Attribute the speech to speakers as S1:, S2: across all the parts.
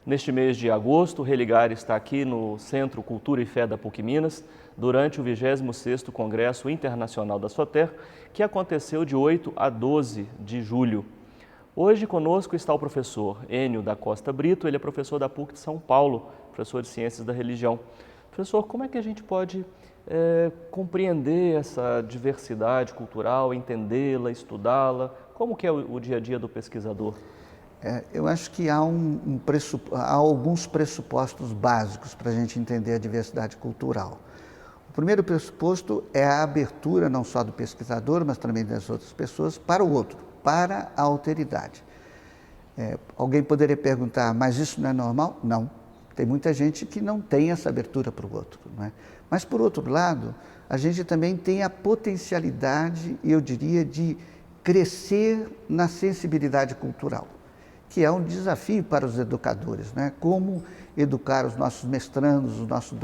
S1: Neste mês de agosto, o Religar está aqui no Centro Cultura e Fé da PUC Minas, durante o 26º Congresso Internacional da Soter, que aconteceu de 8 a 12 de julho. Hoje conosco está o professor Enio da Costa Brito, ele é professor da PUC de São Paulo, professor de Ciências da Religião. Professor, como é que a gente pode compreender essa diversidade cultural, entendê-la, estudá-la? Como que é o dia a dia do pesquisador?
S2: Eu acho que há alguns pressupostos básicos para a gente entender a diversidade cultural. O primeiro pressuposto é a abertura não só do pesquisador, mas também das outras pessoas para o outro, para a alteridade. Alguém poderia perguntar, mas isso não é normal? Não. Tem muita gente que não tem essa abertura para o outro, não é? Mas, por outro lado, a gente também tem a potencialidade, eu diria, de crescer na sensibilidade cultural, que é um desafio para os educadores, né? Como educar os nossos mestrandos, os nossos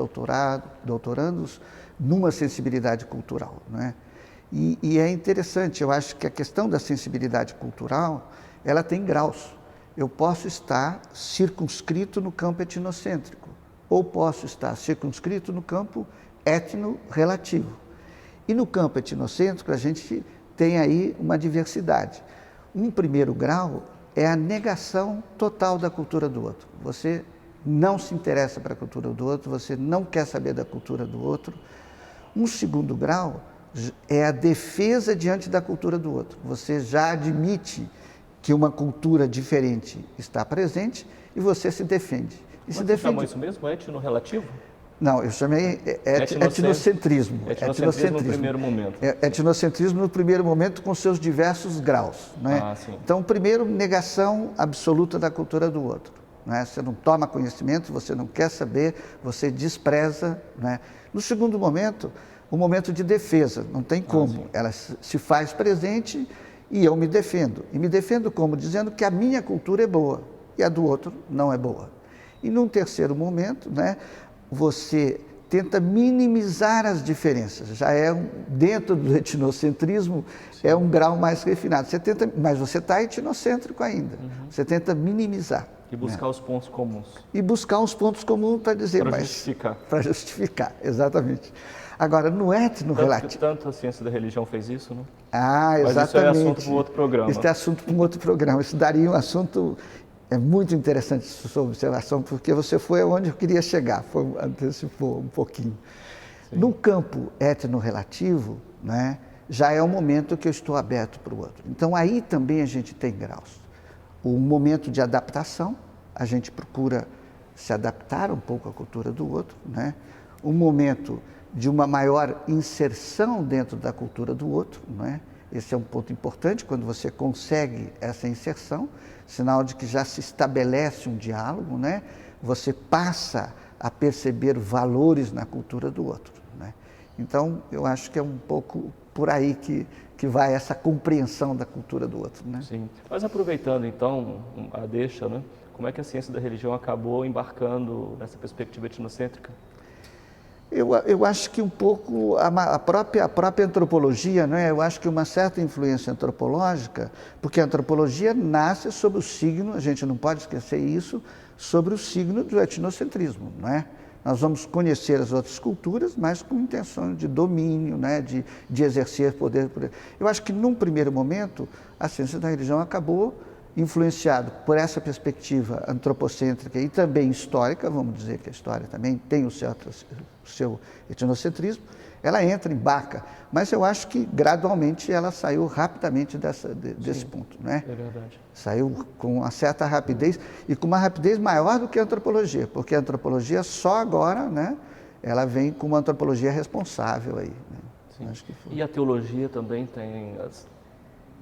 S2: doutorandos numa sensibilidade cultural, né? E é interessante, eu acho que a questão da sensibilidade cultural, ela tem graus. Eu posso estar circunscrito no campo etnocêntrico, ou posso estar circunscrito no campo etno-relativo. E no campo etnocêntrico a gente tem aí uma diversidade. Um primeiro grau é a negação total da cultura do outro. Você não se interessa para a cultura do outro, você não quer saber da cultura do outro. Um segundo grau é a defesa diante da cultura do outro. Você já admite que uma cultura diferente está presente e você se defende.
S1: Você chamou isso mesmo? Etno-relativo?
S2: Não, eu chamei etnocentrismo.
S1: Etnocentrismo no primeiro momento.
S2: Etnocentrismo no primeiro momento com seus diversos graus, né? Então, primeiro, negação absoluta da cultura do outro, né? Você não toma conhecimento, você não quer saber, você despreza, né? No segundo momento, o momento de defesa, não tem como. Ela se faz presente e eu me defendo. E me defendo como? Dizendo que a minha cultura é boa e a do outro não é boa. E num terceiro momento, né, você tenta minimizar as diferenças. Já é dentro do etnocentrismo, é um grau mais refinado. Mas você está etnocêntrico ainda. Você tenta minimizar.
S1: E buscar os pontos comuns.
S2: E buscar os pontos comuns para dizer,
S1: para justificar.
S2: Para justificar, exatamente. Agora, no etno-relativo...
S1: Tanto a ciência da religião fez isso, não?
S2: Exatamente.
S1: Mas isso é assunto para um outro programa.
S2: Isso é assunto para um outro programa. Isso daria um assunto... É muito interessante sua observação, porque você foi aonde eu queria chegar, antecipou um pouquinho. Sim. No campo etno-relativo, né, já é um momento que eu estou aberto para o outro. Então, aí também a gente tem graus. O momento de adaptação, a gente procura se adaptar um pouco à cultura do outro, né? Um momento de uma maior inserção dentro da cultura do outro, né? Esse é um ponto importante, quando você consegue essa inserção, sinal de que já se estabelece um diálogo, né? Você passa a perceber valores na cultura do outro, né? Então, eu acho que é um pouco por aí que vai essa compreensão da cultura do outro, né?
S1: Sim. Mas aproveitando, então, a deixa, né? Como é que a ciência da religião acabou embarcando nessa perspectiva etnocêntrica?
S2: Eu acho que um pouco a própria antropologia, né? Eu acho que uma certa influência antropológica, porque a antropologia nasce sob o signo, a gente não pode esquecer isso, sobre o signo do etnocentrismo, não é? Nós vamos conhecer as outras culturas, mas com intenção de domínio, né? de exercer poder. Eu acho que num primeiro momento a ciência da religião acabou influenciado por essa perspectiva antropocêntrica e também histórica, vamos dizer que a história também tem o seu etnocentrismo, ela embarca, mas eu acho que gradualmente ela saiu rapidamente desse ponto, né?
S1: É verdade.
S2: Saiu com uma certa rapidez e com uma rapidez maior do que a antropologia, porque a antropologia só agora, né, ela vem com uma antropologia responsável aí, né?
S1: Sim. Acho que foi. E a teologia também tem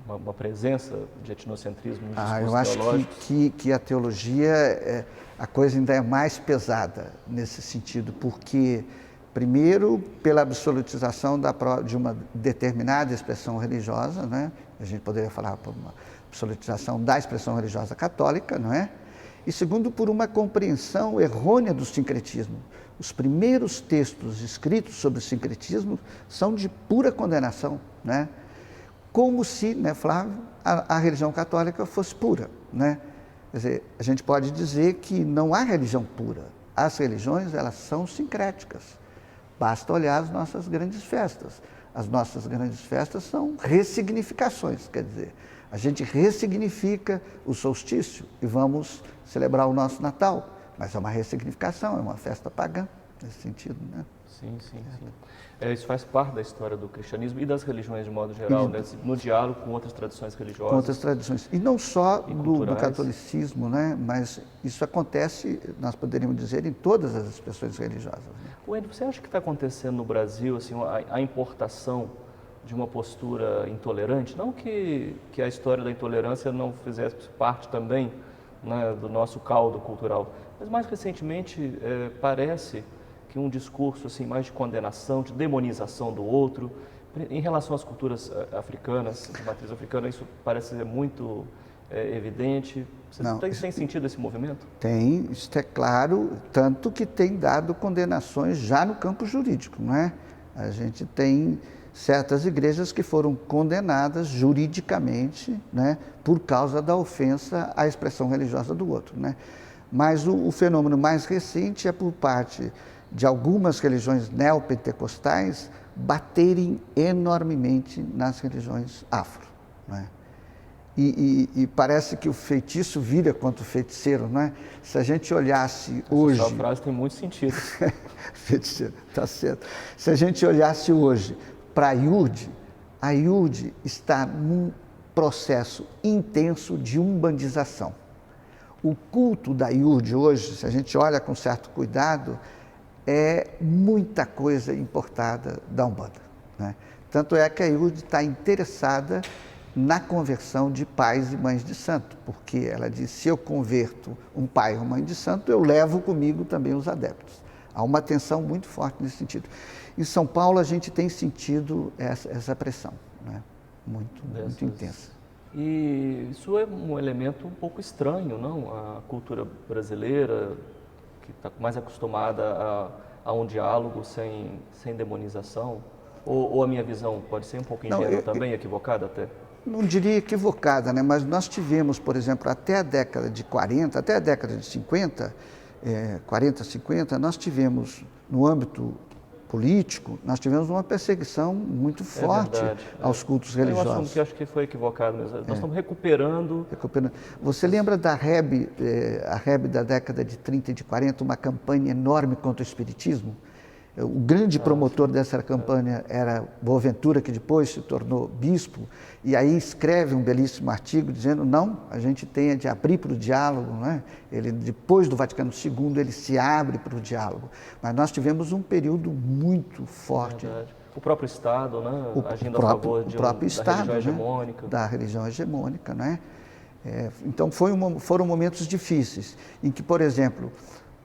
S1: uma presença de etnocentrismo nos discursos teológicos?
S2: Eu acho que a teologia, a coisa ainda é mais pesada nesse sentido, porque, primeiro, pela absolutização de uma determinada expressão religiosa, né? A gente poderia falar por uma absolutização da expressão religiosa católica, não é? E segundo, por uma compreensão errônea do sincretismo. Os primeiros textos escritos sobre o sincretismo são de pura condenação, né? Como se, né, Flávio, a religião católica fosse pura, né? Quer dizer, a gente pode dizer que não há religião pura. As religiões, elas são sincréticas. Basta olhar as nossas grandes festas. As nossas grandes festas são ressignificações, quer dizer, a gente ressignifica o solstício e vamos celebrar o nosso Natal, mas é uma ressignificação, é uma festa pagã, nesse sentido, né?
S1: Sim, sim, sim. Isso faz parte da história do cristianismo e das religiões de modo geral, né? No diálogo com outras tradições religiosas.
S2: Com outras tradições. E não só do catolicismo, né? Mas isso acontece, nós poderíamos dizer, em todas as expressões religiosas. Né?
S1: Wendel, você acha que está acontecendo no Brasil assim, a importação de uma postura intolerante? Não que a história da intolerância não fizesse parte também, né, do nosso caldo cultural, mas mais recentemente parece que um discurso assim, mais de condenação, de demonização do outro, em relação às culturas africanas, de matriz africana, isso parece ser muito evidente. Você tem sentido esse movimento?
S2: Tem, isso é claro, tanto que tem dado condenações já no campo jurídico, não é? A gente tem certas igrejas que foram condenadas juridicamente, né, por causa da ofensa à expressão religiosa do outro, né? Mas o fenômeno mais recente é por parte de algumas religiões neopentecostais baterem enormemente nas religiões afro, né? E parece que o feitiço vira contra o feiticeiro, não é? Se a gente olhasse hoje...
S1: Essa frase tem muito sentido.
S2: Feiticeiro, está certo. Se a gente olhasse hoje para a IURD está num processo intenso de umbandização. O culto da IURD hoje, se a gente olha com certo cuidado, é muita coisa importada da Umbanda, né? Tanto é que a IURD está interessada na conversão de pais e mães de santo, porque ela diz, se eu converto um pai ou mãe de santo, eu levo comigo também os adeptos. Há uma tensão muito forte nesse sentido. Em São Paulo, a gente tem sentido essa pressão, né? Muito intensa.
S1: E isso é um elemento um pouco estranho, não? A cultura brasileira, que está mais acostumada a um diálogo sem demonização? Ou a minha visão pode ser um pouco ingênua também, equivocada até?
S2: Não diria equivocada, né? Mas nós tivemos, por exemplo, até a década de 40, até a década de 50, 40, 50, nós tivemos, no âmbito político, nós tivemos uma perseguição muito forte aos cultos religiosos.
S1: Eu acho que foi equivocado mesmo. Nós estamos recuperando.
S2: Você lembra da REB, a REB da década de 30 e de 40, uma campanha enorme contra o espiritismo? O grande promotor dessa campanha era Boaventura, que depois se tornou bispo, e aí escreve um belíssimo artigo dizendo, não, a gente tem de abrir para o diálogo, não é? Ele, depois do Vaticano II, ele se abre para o diálogo. Mas nós tivemos um período muito forte.
S1: O próprio Estado, né? Agindo a favor da religião hegemônica.
S2: Da religião hegemônica, não é? Então foram momentos difíceis, em que, por exemplo,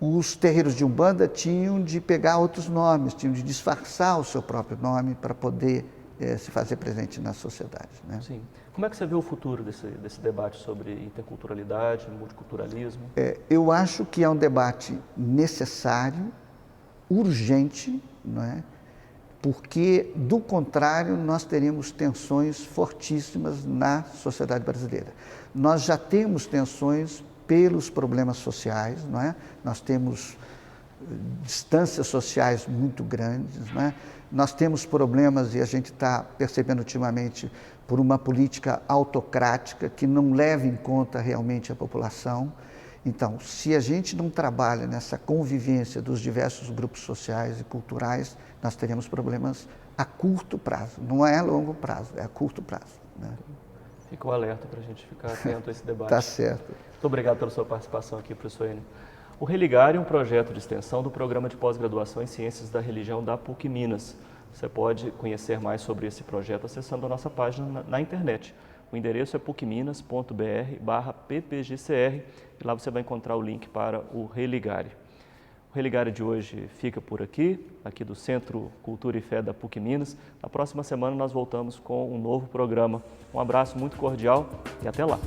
S2: os terreiros de Umbanda tinham de pegar outros nomes, tinham de disfarçar o seu próprio nome para poder se fazer presente na sociedade, né?
S1: Sim. Como é que você vê o futuro desse debate sobre interculturalidade, multiculturalismo?
S2: Eu acho que é um debate necessário, urgente, não é? Porque, do contrário, nós teríamos tensões fortíssimas na sociedade brasileira. Nós já temos tensões pelos problemas sociais, não é? Nós temos distâncias sociais muito grandes, não é? Nós temos problemas, e a gente está percebendo ultimamente, por uma política autocrática que não leva em conta realmente a população. Então, se a gente não trabalha nessa convivência dos diversos grupos sociais e culturais, nós teremos problemas a curto prazo, não é a longo prazo, é a curto prazo, né?
S1: Fica o alerta para a gente ficar atento a esse debate.
S2: Tá certo.
S1: Muito obrigado pela sua participação aqui, professor Enio. O Religare é um projeto de extensão do Programa de Pós-Graduação em Ciências da Religião da PUC Minas. Você pode conhecer mais sobre esse projeto acessando a nossa página na internet. O endereço é pucminas.br/ppgcr e lá você vai encontrar o link para o Religare. O Religare de hoje fica por aqui do Centro Cultura e Fé da PUC Minas. Na próxima semana nós voltamos com um novo programa. Um abraço muito cordial e até lá!